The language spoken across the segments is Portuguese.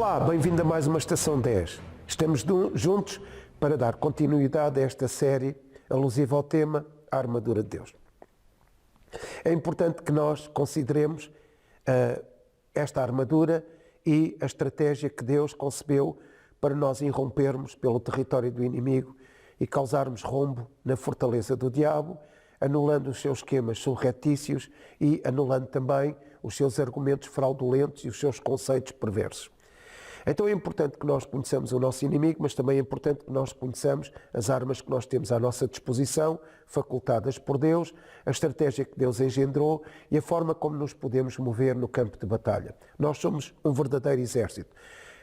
Olá, bem-vindo a mais uma Estação 10. Estamos juntos para dar continuidade a esta série alusiva ao tema A Armadura de Deus. É importante que nós consideremos esta armadura e a estratégia que Deus concebeu para nós irrompermos pelo território do inimigo e causarmos rombo na fortaleza do diabo, anulando os seus esquemas surretícios e anulando também os seus argumentos fraudulentos e os seus conceitos perversos. Então é importante que nós conheçamos o nosso inimigo, mas também é importante que nós conheçamos as armas que nós temos à nossa disposição, facultadas por Deus, a estratégia que Deus engendrou e a forma como nos podemos mover no campo de batalha. Nós somos um verdadeiro exército.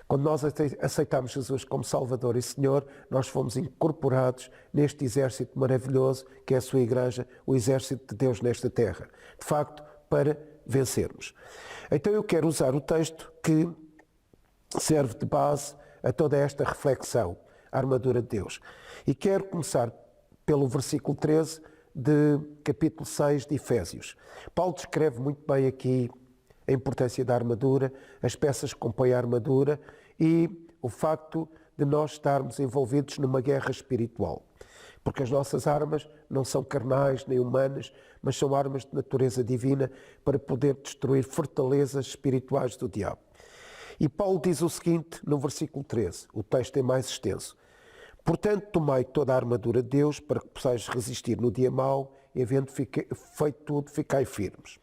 Quando nós aceitamos Jesus como Salvador e Senhor, nós fomos incorporados neste exército maravilhoso que é a sua Igreja, o exército de Deus nesta terra. De facto, para vencermos. Então eu quero usar o texto que serve de base a toda esta reflexão, a armadura de Deus. E quero começar pelo versículo 13 de capítulo 6 de Efésios. Paulo descreve muito bem aqui a importância da armadura, as peças que compõem a armadura e o facto de nós estarmos envolvidos numa guerra espiritual. Porque as nossas armas não são carnais nem humanas, mas são armas de natureza divina para poder destruir fortalezas espirituais do diabo. E Paulo diz o seguinte no versículo 13, o texto é mais extenso. Portanto, tomai toda a armadura de Deus para que possais resistir no dia mau e, havendo feito tudo, ficai firmes.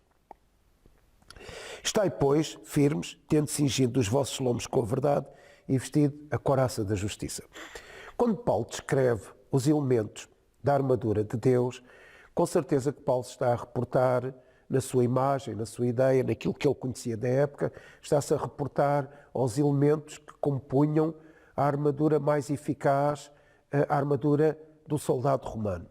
Estai, pois, firmes, tendo cingido os vossos lombos com a verdade e vestido a couraça da justiça. Quando Paulo descreve os elementos da armadura de Deus, com certeza que Paulo está a reportar na sua imagem, na sua ideia, naquilo que ele conhecia da época, está-se a reportar aos elementos que compunham a armadura mais eficaz, a armadura do soldado romano.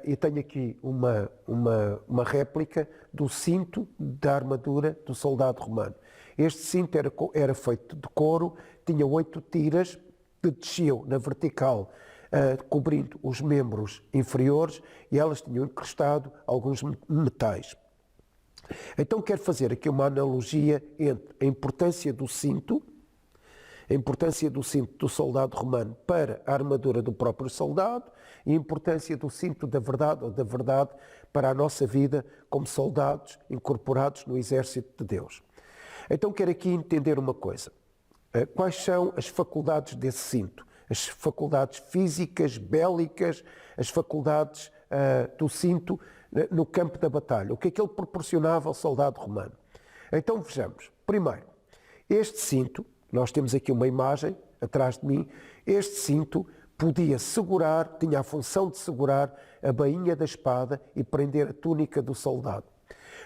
Eu tenho aqui uma réplica do cinto da armadura do soldado romano. Este cinto era feito de couro, tinha 8 tiras que desciam na vertical, cobrindo os membros inferiores e elas tinham encrustado alguns metais. Então quero fazer aqui uma analogia entre a importância do cinto do soldado romano para a armadura do próprio soldado e a importância do cinto da verdade ou da verdade para a nossa vida como soldados incorporados no exército de Deus. Então quero aqui entender uma coisa. Quais são as faculdades desse cinto? As faculdades físicas, bélicas, as faculdades do cinto no campo da batalha. O que é que ele proporcionava ao soldado romano? Então vejamos. Primeiro, este cinto, nós temos aqui uma imagem atrás de mim, este cinto podia segurar, tinha a função de segurar a bainha da espada e prender a túnica do soldado.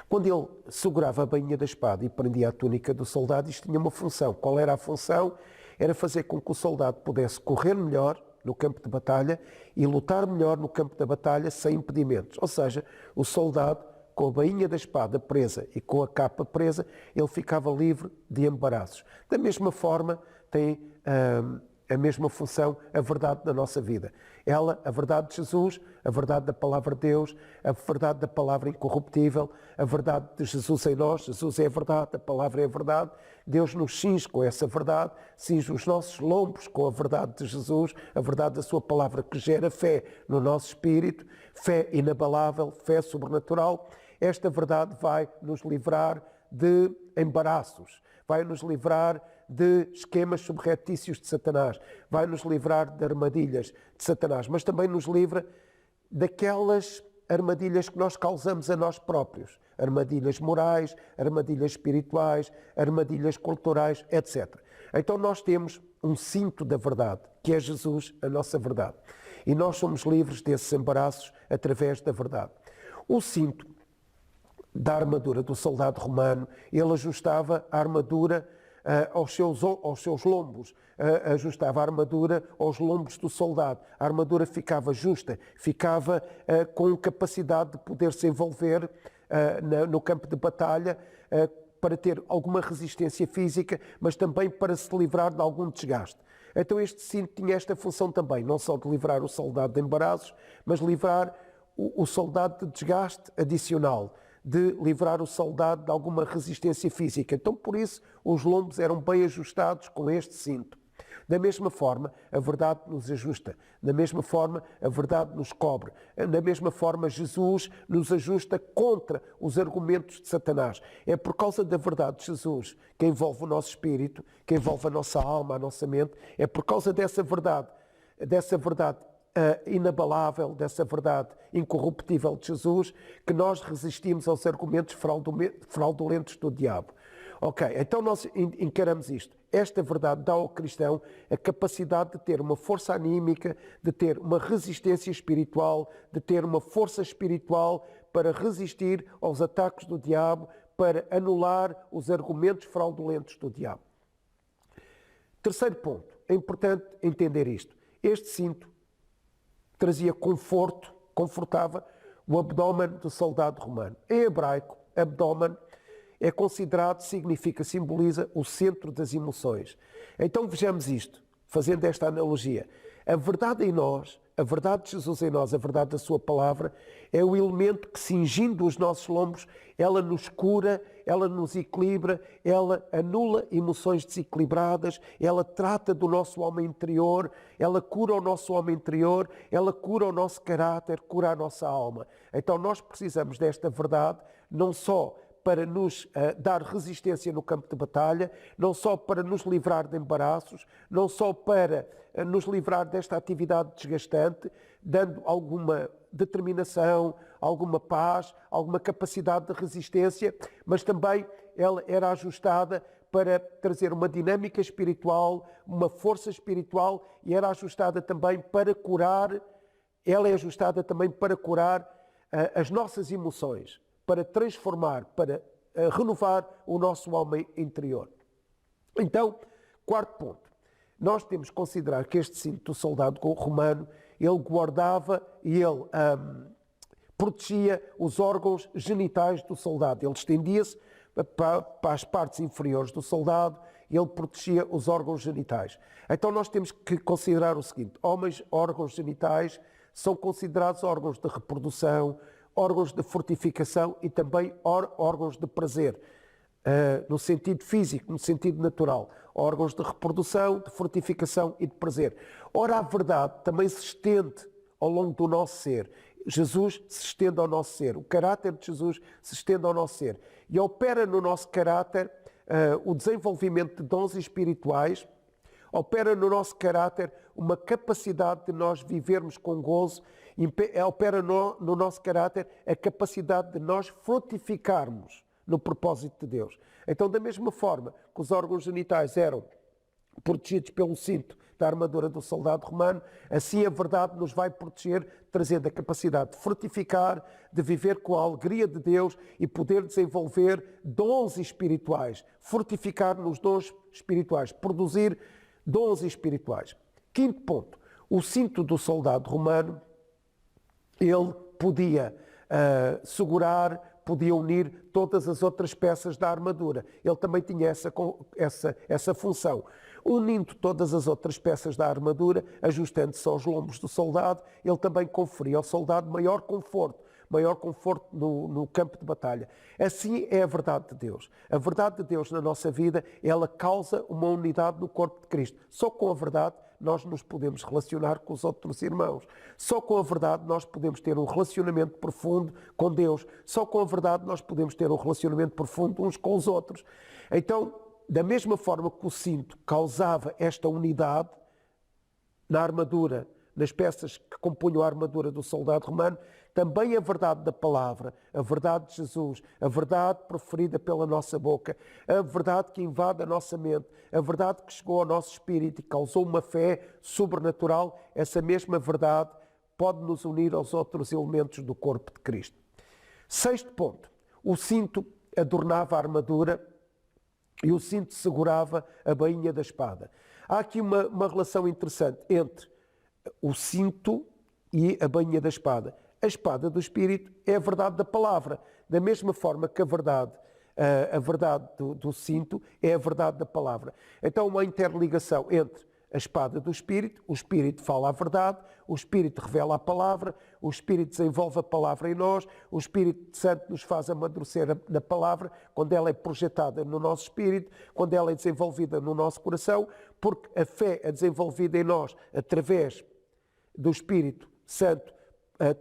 Quando ele segurava a bainha da espada e prendia a túnica do soldado, isto tinha uma função. Qual era a função? Era fazer com que o soldado pudesse correr melhor no campo de batalha e lutar melhor no campo da batalha sem impedimentos. Ou seja, o soldado, com a bainha da espada presa e com a capa presa, ele ficava livre de embaraços. Da mesma forma, tem a mesma função a verdade da nossa vida. Ela, a verdade de Jesus, a verdade da palavra de Deus, a verdade da palavra incorruptível, a verdade de Jesus em nós. Jesus é a verdade, a palavra é a verdade. Deus nos cinge com essa verdade, cinge os nossos lombos com a verdade de Jesus, a verdade da sua palavra que gera fé no nosso espírito, fé inabalável, fé sobrenatural. Esta verdade vai nos livrar de embaraços, vai nos livrar de esquemas subretícios de Satanás, vai nos livrar de armadilhas de Satanás, mas também nos livra daquelas armadilhas que nós causamos a nós próprios, armadilhas morais, armadilhas espirituais, armadilhas culturais, etc. Então nós temos um cinto da verdade, que é Jesus, a nossa verdade. E nós somos livres desses embaraços através da verdade. O cinto da armadura do soldado romano, ele ajustava a armadura aos seus lombos, ajustava a armadura aos lombos do soldado. A armadura ficava justa, ficava com capacidade de poder se envolver no campo de batalha para ter alguma resistência física, mas também para se livrar de algum desgaste. Então este cinto tinha esta função também, não só de livrar o soldado de embaraços, mas livrar o soldado de desgaste adicional, de livrar o soldado de alguma resistência física. Então, por isso, os lombos eram bem ajustados com este cinto. Da mesma forma, a verdade nos ajusta. Da mesma forma, a verdade nos cobre. Da mesma forma, Jesus nos ajusta contra os argumentos de Satanás. É por causa da verdade de Jesus que envolve o nosso espírito, que envolve a nossa alma, a nossa mente. É por causa dessa verdade inabalável, dessa verdade incorruptível de Jesus, que nós resistimos aos argumentos fraudulentos do diabo. Ok, então nós encaramos isto. Esta verdade dá ao cristão a capacidade de ter uma força anímica, de ter uma resistência espiritual, de ter uma força espiritual para resistir aos ataques do diabo, para anular os argumentos fraudulentos do diabo. Terceiro ponto, é importante entender isto. Este cinto trazia conforto, confortava o abdômen do soldado romano. Em hebraico, abdômen é considerado, significa, simboliza o centro das emoções. Então vejamos isto, fazendo esta analogia. A verdade em nós, a verdade de Jesus em nós, a verdade da sua palavra, é o elemento que, cingindo os nossos lombos, ela nos cura, ela nos equilibra, ela anula emoções desequilibradas, ela trata do nosso homem interior, ela cura o nosso homem interior, ela cura o nosso caráter, cura a nossa alma. Então nós precisamos desta verdade, não só para nos dar resistência no campo de batalha, não só para nos livrar de embaraços, não só para nos livrar desta atividade desgastante, dando alguma determinação, alguma paz, alguma capacidade de resistência, mas também ela era ajustada para trazer uma dinâmica espiritual, uma força espiritual, e era ajustada também para curar, ela é ajustada também para curar as nossas emoções, para transformar, para renovar o nosso homem interior. Então, quarto ponto, nós temos que considerar que este cinto do soldado romano, ele guardava e ele protegia os órgãos genitais do soldado. Ele estendia-se para as partes inferiores do soldado e ele protegia os órgãos genitais. Então nós temos que considerar o seguinte, órgãos genitais são considerados órgãos de reprodução, órgãos de fortificação e também órgãos de prazer, no sentido físico, no sentido natural. Órgãos de reprodução, de fortificação e de prazer. Ora, a verdade também se estende ao longo do nosso ser. Jesus se estende ao nosso ser. O caráter de Jesus se estende ao nosso ser. E opera no nosso caráter o desenvolvimento de dons espirituais, opera no nosso caráter uma capacidade de nós vivermos com gozo, opera no nosso caráter a capacidade de nós frutificarmos no propósito de Deus. Então, da mesma forma que os órgãos genitais eram protegidos pelo cinto da armadura do soldado romano, assim a verdade nos vai proteger, trazendo a capacidade de frutificar, de viver com a alegria de Deus e poder desenvolver dons espirituais, fortificar nos dons espirituais, produzir dons espirituais. Quinto ponto, o cinto do soldado romano, ele podia segurar, podia unir todas as outras peças da armadura. Ele também tinha essa função. Unindo todas as outras peças da armadura, ajustando-se aos lombos do soldado, ele também conferia ao soldado maior conforto no campo de batalha. Assim é a verdade de Deus. A verdade de Deus na nossa vida, ela causa uma unidade no corpo de Cristo. Só com a verdade nós nos podemos relacionar com os outros irmãos. Só com a verdade nós podemos ter um relacionamento profundo com Deus. Só com a verdade nós podemos ter um relacionamento profundo uns com os outros. Então, da mesma forma que o cinto causava esta unidade na armadura, nas peças que compunham a armadura do soldado romano, também a verdade da palavra, a verdade de Jesus, a verdade proferida pela nossa boca, a verdade que invade a nossa mente, a verdade que chegou ao nosso espírito e causou uma fé sobrenatural, essa mesma verdade pode nos unir aos outros elementos do corpo de Cristo. Sexto ponto, o cinto adornava a armadura e o cinto segurava a bainha da espada. Há aqui uma relação interessante entre o cinto e a bainha da espada. A espada do Espírito é a verdade da palavra, da mesma forma que a verdade do cinto é a verdade da palavra. Então, uma interligação entre a espada do Espírito, o Espírito fala a verdade, o Espírito revela a palavra, o Espírito desenvolve a palavra em nós, o Espírito Santo nos faz amadurecer na palavra, quando ela é projetada no nosso espírito, quando ela é desenvolvida no nosso coração, porque a fé é desenvolvida em nós através do Espírito Santo,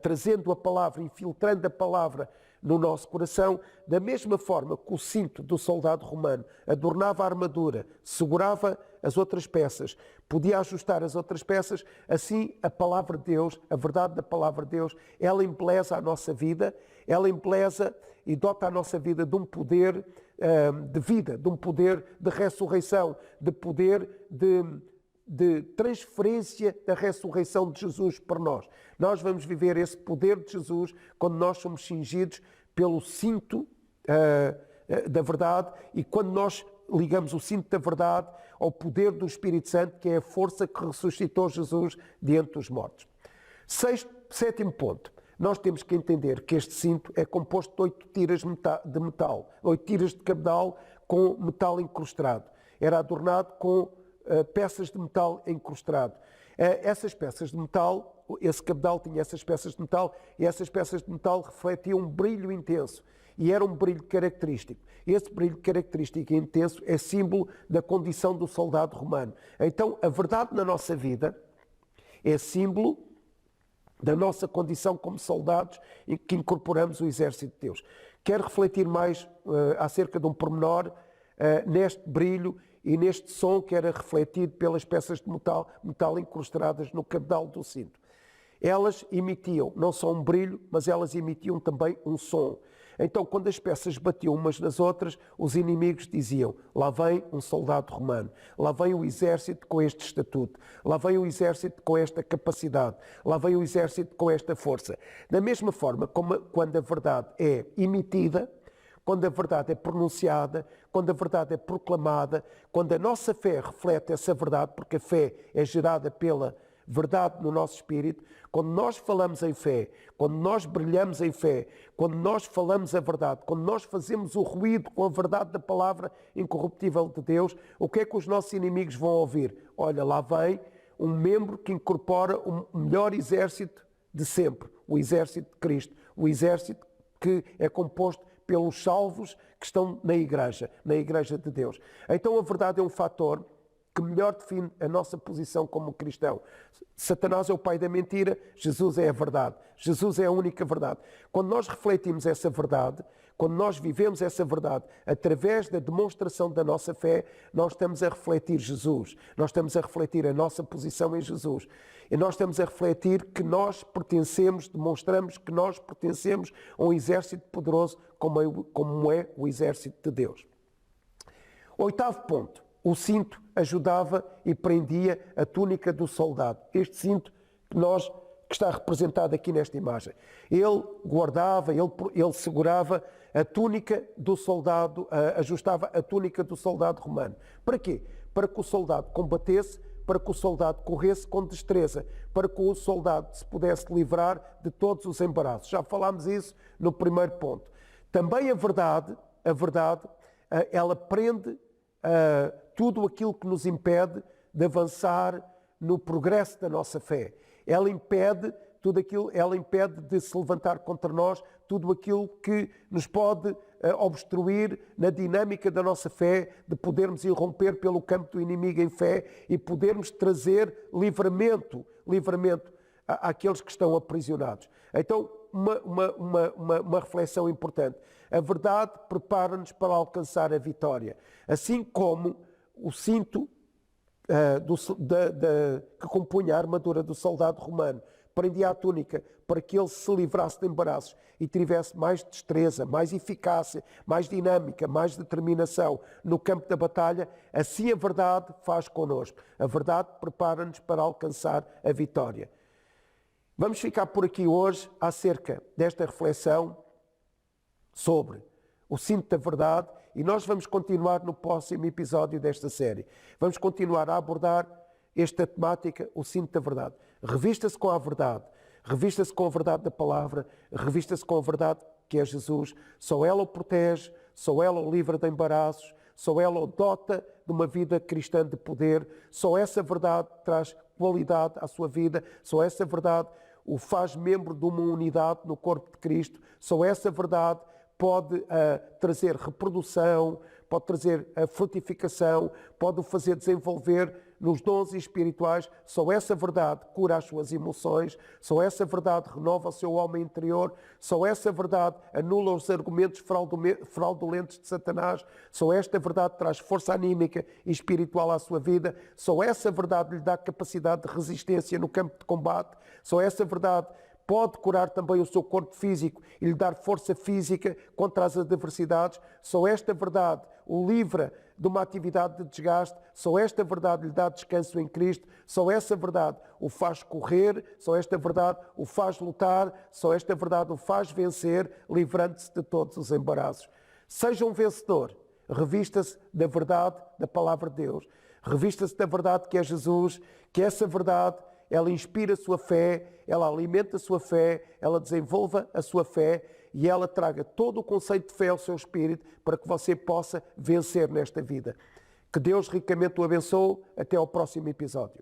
trazendo a palavra, infiltrando a palavra no nosso coração, da mesma forma que o cinto do soldado romano adornava a armadura, segurava as outras peças, podia ajustar as outras peças, assim a palavra de Deus, a verdade da palavra de Deus, ela embeleza a nossa vida, ela embeleza e dota a nossa vida de um poder de vida, de um poder de ressurreição, de poder de transferência da ressurreição de Jesus para nós. Nós vamos viver esse poder de Jesus quando nós somos cingidos pelo cinto da verdade e quando nós ligamos o cinto da verdade ao poder do Espírito Santo, que é a força que ressuscitou Jesus de entre os mortos. Sétimo ponto. Nós temos que entender que este cinto é composto de 8 tiras de metal, 8 tiras de cabedal com metal incrustado. Era adornado com peças de metal encrustado. Essas peças de metal, esse cabedal tinha essas peças de metal e essas peças de metal refletiam um brilho intenso e era um brilho característico. Esse brilho característico e intenso é símbolo da condição do soldado romano. Então, a verdade na nossa vida é símbolo da nossa condição como soldados que incorporamos o exército de Deus. Quero refletir mais acerca de um pormenor neste brilho e neste som que era refletido pelas peças de metal incrustadas no cabedal do cinto. Elas emitiam não só um brilho, mas elas emitiam também um som. Então, quando as peças batiam umas nas outras, os inimigos diziam: lá vem um soldado romano, lá vem o exército com este estatuto, lá vem o exército com esta capacidade, lá vem o exército com esta força. Da mesma forma, como quando a verdade é emitida, quando a verdade é pronunciada, quando a verdade é proclamada, quando a nossa fé reflete essa verdade, porque a fé é gerada pela verdade no nosso espírito, quando nós falamos em fé, quando nós brilhamos em fé, quando nós falamos a verdade, quando nós fazemos o ruído com a verdade da palavra incorruptível de Deus, o que é que os nossos inimigos vão ouvir? Olha, lá vem um membro que incorpora o melhor exército de sempre, o exército de Cristo, o exército que é composto pelos salvos que estão na igreja de Deus. Então a verdade é um fator que melhor define a nossa posição como cristão. Satanás é o pai da mentira, Jesus é a verdade. Jesus é a única verdade. Quando nós refletimos essa verdade, quando nós vivemos essa verdade através da demonstração da nossa fé, nós estamos a refletir Jesus. Nós estamos a refletir a nossa posição em Jesus. E nós estamos a refletir que nós pertencemos, demonstramos que nós pertencemos a um exército poderoso como é o exército de Deus. Oitavo ponto. O cinto ajudava e prendia a túnica do soldado. Este cinto que está representado aqui nesta imagem. Ele guardava, ele segurava a túnica do soldado, ajustava a túnica do soldado romano. Para quê? Para que o soldado combatesse, para que o soldado corresse com destreza, para que o soldado se pudesse livrar de todos os embaraços. Já falámos isso no primeiro ponto. Também a verdade, ela prende tudo aquilo que nos impede de avançar no progresso da nossa fé. Ela impede de se levantar contra nós tudo aquilo que nos pode obstruir na dinâmica da nossa fé, de podermos irromper pelo campo do inimigo em fé e podermos trazer livramento àqueles que estão aprisionados. Então, uma reflexão importante. A verdade prepara-nos para alcançar a vitória. Assim como o cinto que compunha a armadura do soldado romano prendia a túnica para que ele se livrasse de embaraços e tivesse mais destreza, mais eficácia, mais dinâmica, mais determinação no campo da batalha, assim a verdade faz connosco. A verdade prepara-nos para alcançar a vitória. Vamos ficar por aqui hoje acerca desta reflexão sobre o cinto da verdade e nós vamos continuar no próximo episódio desta série. Vamos continuar a abordar esta temática, o cinto da verdade. Revista-se com a verdade, revista-se com a verdade da palavra, revista-se com a verdade que é Jesus. Só ela o protege, só ela o livra de embaraços, só ela o dota de uma vida cristã de poder, só essa verdade traz qualidade à sua vida, só essa verdade o faz membro de uma unidade no corpo de Cristo, só essa verdade pode trazer reprodução, pode trazer a frutificação, pode o fazer desenvolver nos dons espirituais. Só essa verdade cura as suas emoções, só essa verdade renova o seu homem interior, só essa verdade anula os argumentos fraudulentos de Satanás, só esta verdade traz força anímica e espiritual à sua vida, só essa verdade lhe dá capacidade de resistência no campo de combate, só essa verdade pode curar também o seu corpo físico e lhe dar força física contra as adversidades. Só esta verdade o livra de uma atividade de desgaste, só esta verdade lhe dá descanso em Cristo, só essa verdade o faz correr, só esta verdade o faz lutar, só esta verdade o faz vencer, livrando-se de todos os embaraços. Seja um vencedor, revista-se da verdade da palavra de Deus, revista-se da verdade que é Jesus, que essa verdade ela inspira a sua fé, ela alimenta a sua fé, ela desenvolva a sua fé e ela traga todo o conceito de fé ao seu espírito para que você possa vencer nesta vida. Que Deus ricamente o abençoe. Até ao próximo episódio.